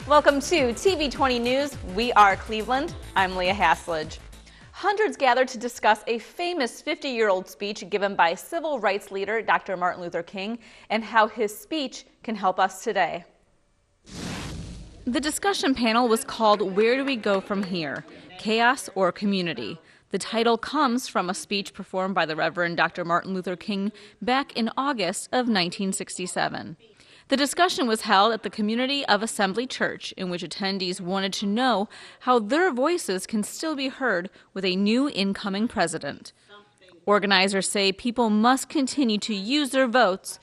Welcome to TV20 News. We are Cleveland. I'm Leah Haslage. Hundreds gathered to discuss a famous 50-year-old speech given by civil rights leader Dr. Martin Luther King and how his speech can help us today. The discussion panel was called Where Do We Go From Here? Chaos or Community? The title comes from a speech performed by the Reverend Dr. Martin Luther King back in August of 1967. The discussion was held at the Community of Assembly Church, in which attendees wanted to know how their voices can still be heard with a new incoming president. Organizers say people must continue to use their votes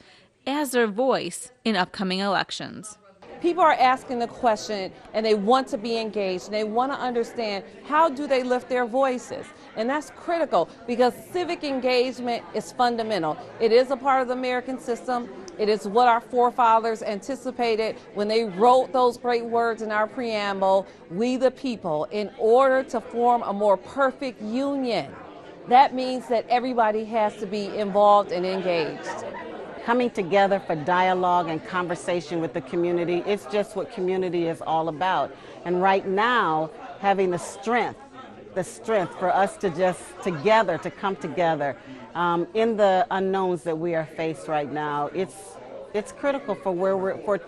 as their voice in upcoming elections. People are asking the question and they want to be engaged and they want to understand how do they lift their voices. And that's critical because civic engagement is fundamental. It is a part of the American system. It is what our forefathers anticipated when they wrote those great words in our preamble, we the people, in order to form a more perfect union. That means that everybody has to be involved and engaged. Coming together for dialogue and conversation with the community, it's just what community is all about. And right now, having the strength for us to just together, to come together in the unknowns that we are faced right now, it's critical for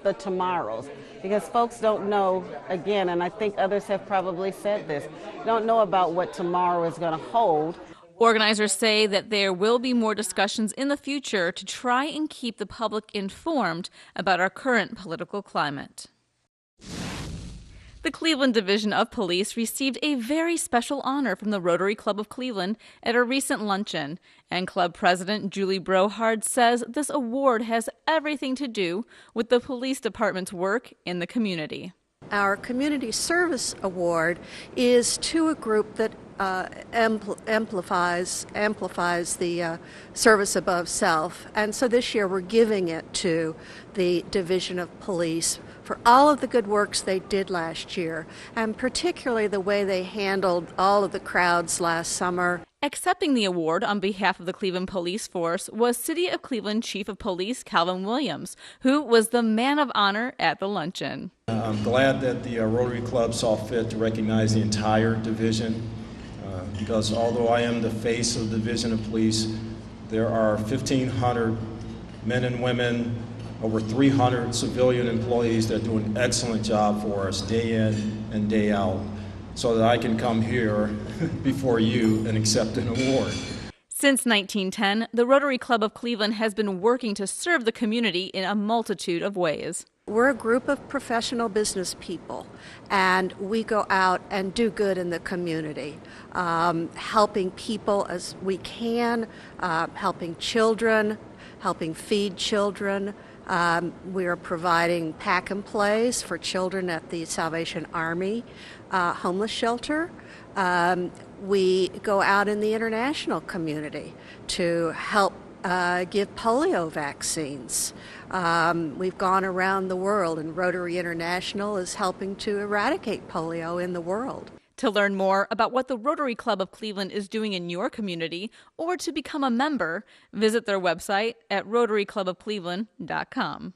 the tomorrows. Because folks don't know, again, and I think others have probably said this, don't know about what tomorrow is going to hold. Organizers say that there will be more discussions in the future to try and keep the public informed about our current political climate. The Cleveland Division of Police received a very special honor from the Rotary Club of Cleveland at a recent luncheon, and Club President Julie Brohard says this award has everything to do with the police department's work in the community. Our Community Service Award is to a group that amplifies the service above self. And so this year we're giving it to the Division of Police for all of the good works they did last year, and particularly the way they handled all of the crowds last summer. Accepting the award on behalf of the Cleveland Police Force was City of Cleveland Chief of Police Calvin Williams, who was the man of honor at the luncheon. I'm glad that the Rotary Club saw fit to recognize the entire division because although I am the face of the Division of Police, there are 1,500 men and women, over 300 civilian employees that do an excellent job for us day in and day out, so that I can come here before you and accept an award. Since 1910, the Rotary Club of Cleveland has been working to serve the community in a multitude of ways. We're a group of professional business people, and we go out and do good in the community, helping people as we can, helping children, helping feed children. We are providing pack and plays for children at the Salvation Army homeless shelter. We go out in the international community to help give polio vaccines. We've gone around the world, and Rotary International is helping to eradicate polio in the world. To learn more about what the Rotary Club of Cleveland is doing in your community or to become a member, visit their website at rotaryclubofcleveland.com.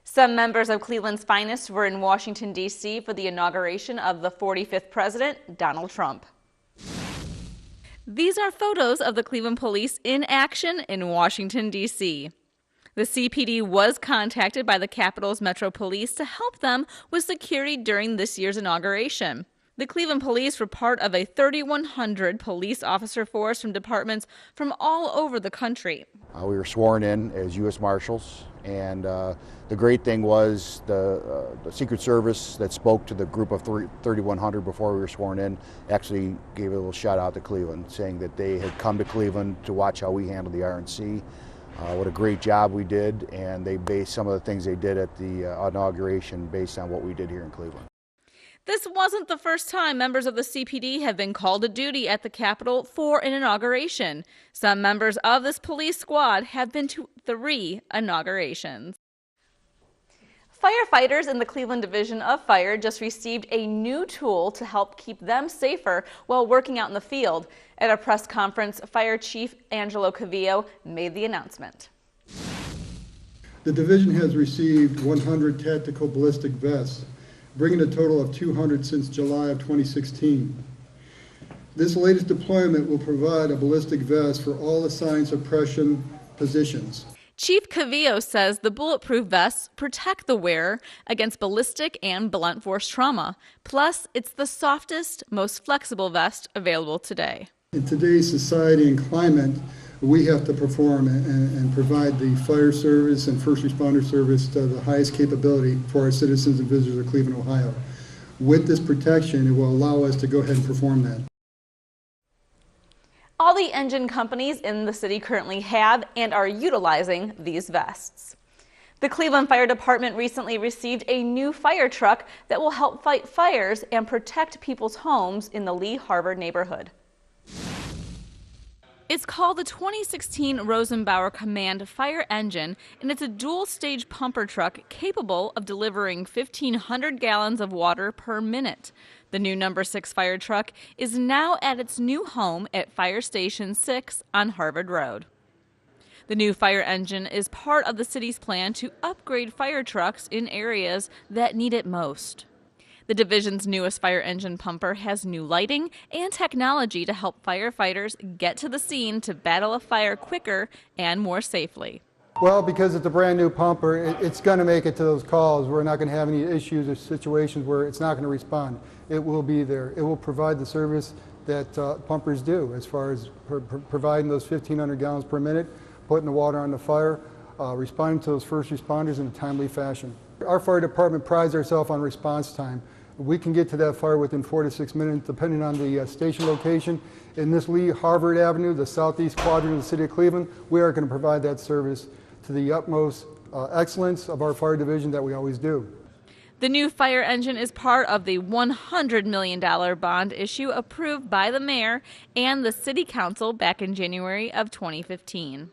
Some members of Cleveland's finest were in Washington, D.C. for the inauguration of the 45th President, Donald Trump. These are photos of the Cleveland Police in action in Washington, D.C. The CPD was contacted by the Capitol's Metro Police to help them with security during this year's inauguration. The Cleveland Police were part of a 3,100 police officer force from departments from all over the country. We were sworn in as U.S. Marshals, and the great thing was the Secret Service that spoke to the group of 3,100 before we were sworn in actually gave a little shout out to Cleveland, saying that they had come to Cleveland to watch how we handled the RNC. What a great job we did, and they based some of the things they did at the inauguration based on what we did here in Cleveland. This wasn't the first time members of the CPD have been called to duty at the Capitol for an inauguration. Some members of this police squad have been to 3 inaugurations. Firefighters in the Cleveland Division of Fire just received a new tool to help keep them safer while working out in the field. At a press conference, Fire Chief Angelo Cavillo made the announcement. The division has received 100 tactical ballistic vests, bringing a total of 200 since July of 2016. This latest deployment will provide a ballistic vest for all assigned suppression positions. Chief Cavillo says the bulletproof vests protect the wearer against ballistic and blunt force trauma. Plus, it's the softest, most flexible vest available today. In today's society and climate, we have to perform and provide the fire service and first responder service to the highest capability for our citizens and visitors of Cleveland, Ohio. With this protection, it will allow us to go ahead and perform that. All the engine companies in the city currently have and are utilizing these vests. The Cleveland Fire Department recently received a new fire truck that will help fight fires and protect people's homes in the Lee Harvard neighborhood. It's called the 2016 Rosenbauer Command Fire Engine, and it's a dual-stage pumper truck capable of delivering 1,500 gallons of water per minute. The new number 6 fire truck is now at its new home at Fire Station 6 on Harvard Road. The new fire engine is part of the city's plan to upgrade fire trucks in areas that need it most. The division's newest fire engine pumper has new lighting and technology to help firefighters get to the scene to battle a fire quicker and more safely. Well, because it's a brand new pumper, it's going to make it to those calls. We're not going to have any issues or situations where it's not going to respond. It will be there. It will provide the service that pumpers do as far as providing those 1,500 gallons per minute, putting the water on the fire, responding to those first responders in a timely fashion. Our fire department prides ourselves on response time. We can get to that fire within 4 to 6 minutes, depending on the station location. In this Lee Harvard Avenue, the southeast quadrant of the city of Cleveland, we are going to provide that service to the utmost excellence of our fire division that we always do. The new fire engine is part of the $100 million bond issue approved by the mayor and the city council back in January of 2015.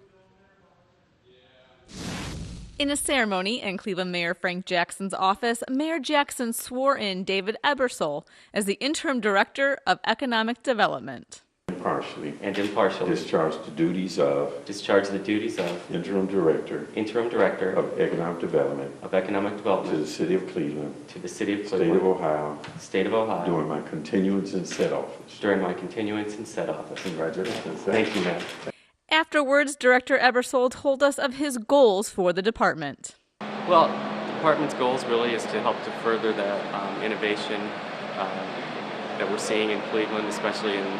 In a ceremony in Cleveland Mayor Frank Jackson's office, Mayor Jackson swore in David Ebersole as the interim director of economic development. Impartially Discharge the duties of interim director of economic development to the city of Cleveland, state of Ohio, during my continuance in said office. Congratulations. Thank you, ma'am. Afterwards, Director Ebersole told us of his goals for the department. Well, the department's goals really is to help to further that innovation that we're seeing in Cleveland, especially in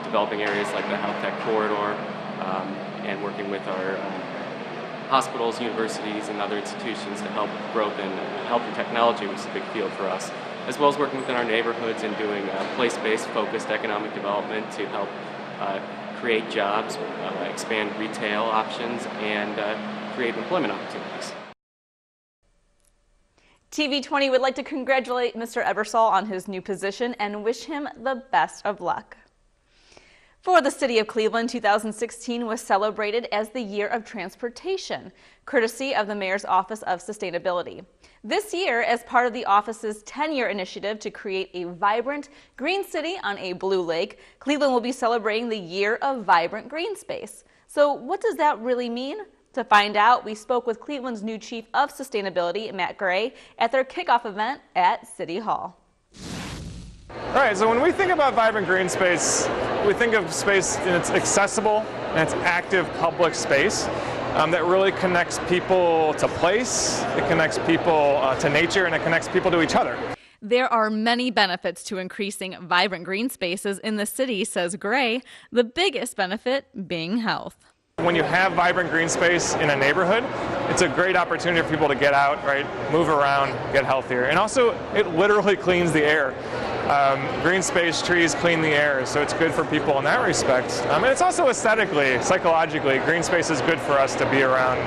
developing areas like the Health Tech Corridor, and working with our hospitals, universities, and other institutions to help growth in health and technology, which is a big field for us, as well as working within our neighborhoods and doing place-based focused economic development to help create jobs, expand retail options, and create employment opportunities. TV20 would like to congratulate Mr. Ebersole on his new position and wish him the best of luck. For the City of Cleveland, 2016 was celebrated as the Year of Transportation, courtesy of the Mayor's Office of Sustainability. This year, as part of the office's 10-year initiative to create a vibrant green city on a blue lake, Cleveland will be celebrating the Year of Vibrant Green Space. So what does that really mean? To find out, we spoke with Cleveland's new Chief of Sustainability, Matt Gray, at their kickoff event at City Hall. All right, so when we think about vibrant green space, we think of space and it's accessible and it's active public space that really connects people to place, it connects people to nature, and it connects people to each other. There are many benefits to increasing vibrant green spaces in the city, says Gray, the biggest benefit being health. When you have vibrant green space in a neighborhood, it's a great opportunity for people to get out, right, move around, get healthier. And also, it literally cleans the air. Green space, trees clean the air, so it's good for people in that respect. And it's also aesthetically, psychologically, green space is good for us to be around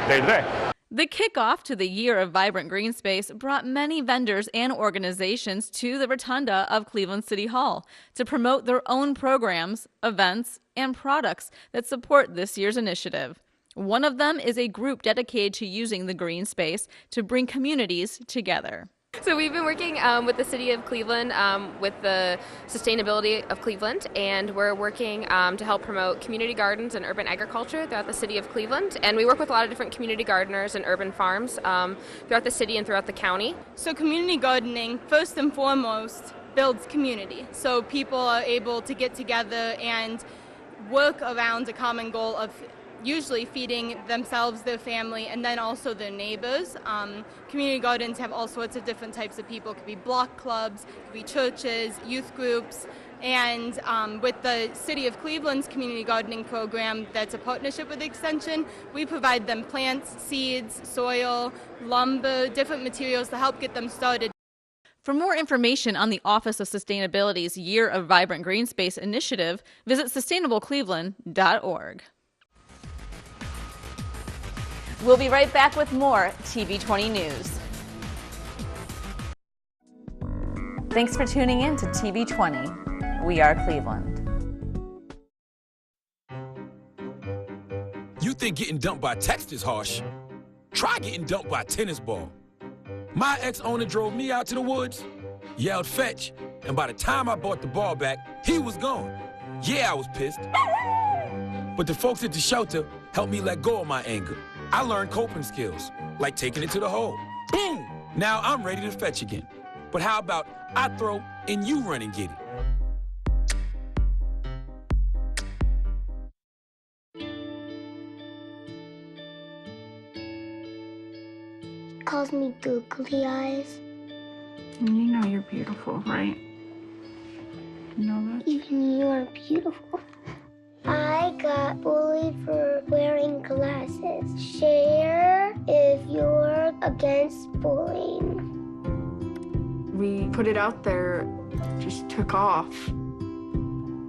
day to day. The kickoff to the Year of Vibrant Green Space brought many vendors and organizations to the rotunda of Cleveland City Hall to promote their own programs, events, and products that support this year's initiative. One of them is a group dedicated to using the green space to bring communities together. So we've been working with the City of Cleveland, with the sustainability of Cleveland, and we're working to help promote community gardens and urban agriculture throughout the City of Cleveland. And we work with a lot of different community gardeners and urban farms throughout the city and throughout the county. So community gardening, first and foremost, builds community. So people are able to get together and work around a common goal of usually feeding themselves, their family, and then also their neighbors. Community gardens have all sorts of different types of people. It could be block clubs, it could be churches, youth groups, and with the City of Cleveland's community gardening program that's a partnership with Extension, we provide them plants, seeds, soil, lumber, different materials to help get them started. For more information on the Office of Sustainability's Year of Vibrant Green Space initiative, visit sustainablecleveland.org. We'll be right back with more TV20 News. Thanks for tuning in to TV20. We are Cleveland. You think getting dumped by text is harsh? Try getting dumped by a tennis ball. My ex-owner drove me out to the woods, yelled fetch, and by the time I brought the ball back, he was gone. Yeah, I was pissed. But the folks at the shelter helped me let go of my anger. I learned coping skills, like taking it to the hole. Boom! Now I'm ready to fetch again. But how about I throw and you run and get it? Calls me googly eyes. You know you're beautiful, right? You know that? Even you're beautiful. I got bullied for wearing glasses. Share if you're against bullying. We put it out there, just took off.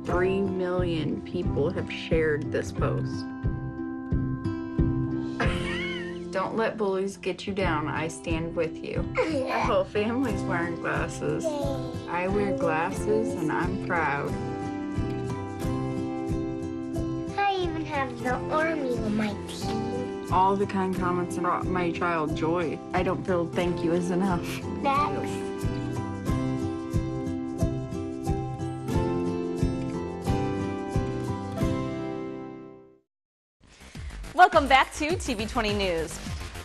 3 million people have shared this post. Don't let bullies get you down. I stand with you. Our whole family's wearing glasses. I wear glasses and I'm proud. I even have the army on my team. All the kind comments brought my child joy. I don't feel thank you is enough. Thanks. Welcome back to TV20 News.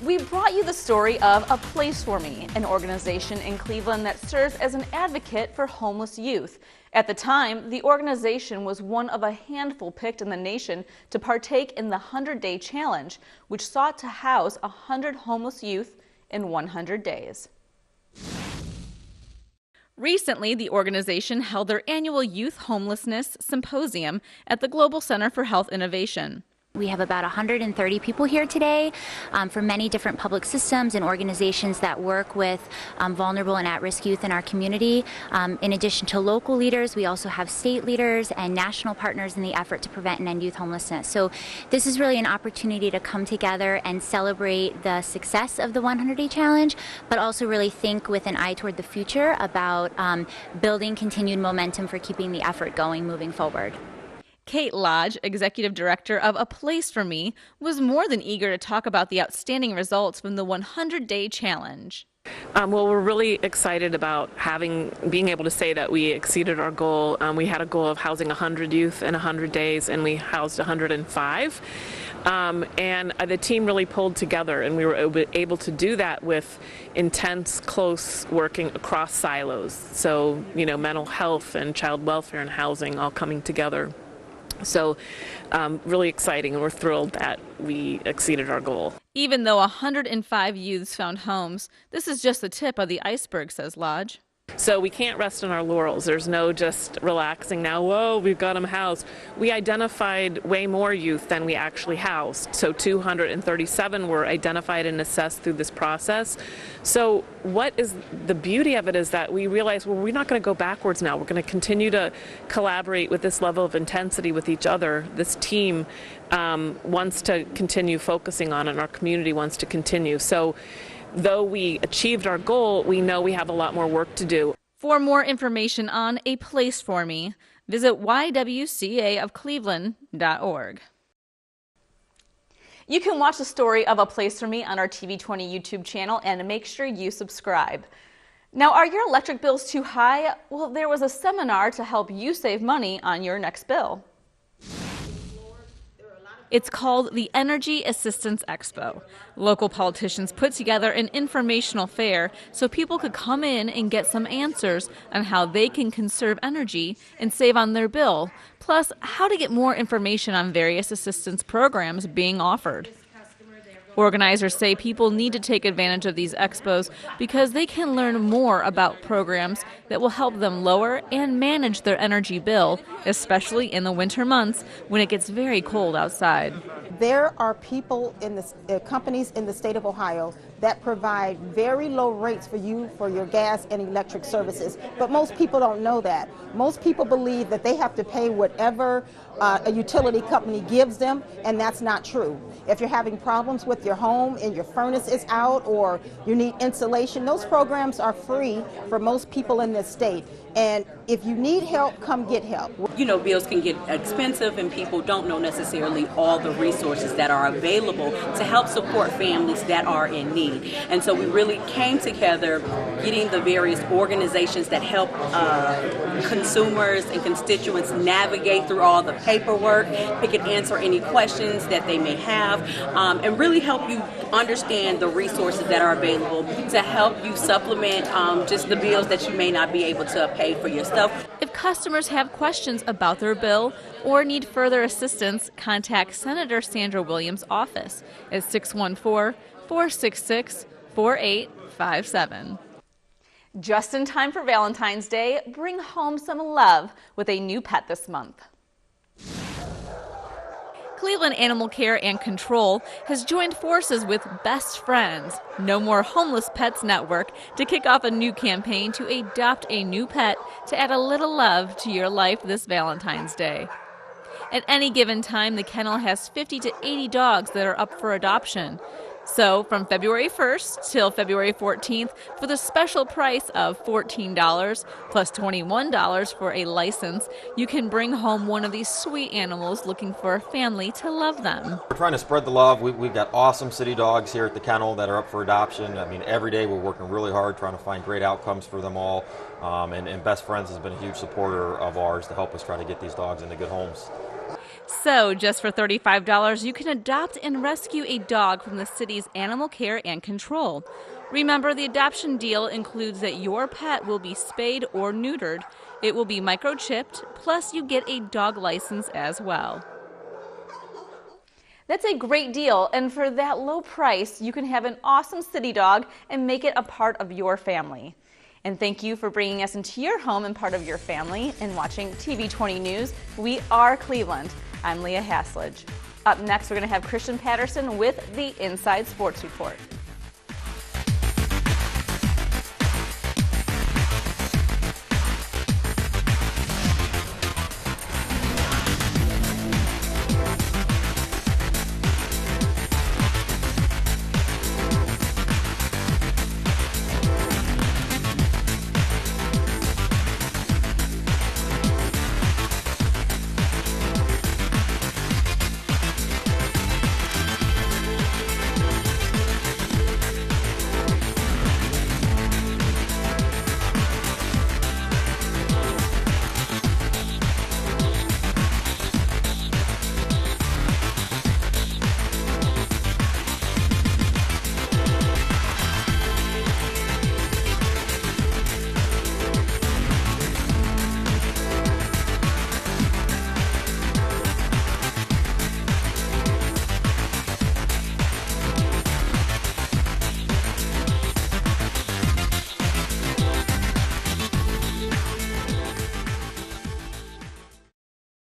We brought you the story of A Place For Me, an organization in Cleveland that serves as an advocate for homeless youth. At the time, the organization was one of a handful picked in the nation to partake in the 100-Day Challenge, which sought to house 100 homeless youth in 100 days. Recently, the organization held their annual Youth Homelessness Symposium at the Global Center for Health Innovation. We have about 130 people here today from many different public systems and organizations that work with vulnerable and at-risk youth in our community. In addition to local leaders, we also have state leaders and national partners in the effort to prevent and end youth homelessness. So this is really an opportunity to come together and celebrate the success of the 100-Day Challenge, but also really think with an eye toward the future about building continued momentum for keeping the effort going moving forward. Kate Lodge, Executive Director of A Place For Me, was more than eager to talk about the outstanding results from the 100-Day Challenge. Well, we're really excited about being able to say that we exceeded our goal. We had a goal of housing 100 youth in 100 days, and we housed 105. And the team really pulled together, and we were able to do that with intense, close working across silos. So, mental health and child welfare and housing all coming together. So really exciting, and we're thrilled that we exceeded our goal. Even though 105 youths found homes, this is just the tip of the iceberg, says Lodge. So we can't rest on our laurels. There's no just relaxing now, whoa, we've got them housed. We identified way more youth than we actually housed. So 237 were identified and assessed through this process. So what is the beauty of it is that we realize, well, we're not going to go backwards now. We're going to continue to collaborate with this level of intensity with each other. This team wants to continue focusing on it, and our community wants to continue. So though we achieved our goal, we know we have a lot more work to do. For more information on A Place For Me, visit ywcaofcleveland.org. You can watch the story of A Place For Me on our TV20 YouTube channel and make sure you subscribe. Now, are your electric bills too high? Well, there was a seminar to help you save money on your next bill. It's called the Energy Assistance Expo. Local politicians put together an informational fair so people could come in and get some answers on how they can conserve energy and save on their bill, plus how to get more information on various assistance programs being offered. Organizers say people need to take advantage of these expos because they can learn more about programs that will help them lower and manage their energy bill, especially in the winter months when it gets very cold outside. There are people in the companies in the state of Ohio that provide very low rates for you for your gas and electric services, but most people don't know that. Most people believe that they have to pay whatever a utility company gives them, and that's not true. If you're having problems with your home and your furnace is out or you need insulation, those programs are free for most people in this state. And if you need help, come get help. You know, bills can get expensive and people don't know necessarily all the resources that are available to help support families that are in need. And so we really came together getting the various organizations that help consumers and constituents navigate through all the paperwork. They can answer any questions that they may have and really help you understand the resources that are available to help you supplement just the bills that you may not be able to pay for your stuff. If customers have questions about their bill or need further assistance, contact Senator Sandra Williams' office at 614-466-4857. Just in time for Valentine's Day, bring home some love with a new pet this month. Cleveland Animal Care and Control has joined forces with Best Friends, No More Homeless Pets Network, to kick off a new campaign to adopt a new pet to add a little love to your life this Valentine's Day. At any given time, the kennel has 50 to 80 dogs that are up for adoption. So from February 1st till February 14th, for the special price of $14 plus $21 for a license, you can bring home one of these sweet animals looking for a family to love them. We're trying to spread the love. We've got awesome city dogs here at the kennel that are up for adoption. I mean, every day we're working really hard trying to find great outcomes for them all. And Best Friends has been a huge supporter of ours to help us try to get these dogs into good homes. So, just for $35, you can adopt and rescue a dog from the city's Animal Care and Control. Remember, the adoption deal includes that your pet will be spayed or neutered, it will be microchipped, plus you get a dog license as well. That's a great deal, and for that low price, you can have an awesome city dog and make it a part of your family. And thank you for bringing us into your home and part of your family and watching TV20 News. We are Cleveland. I'm Leah Haslage. Up next, we're going to have Christian Patterson with the Inside Sports Report.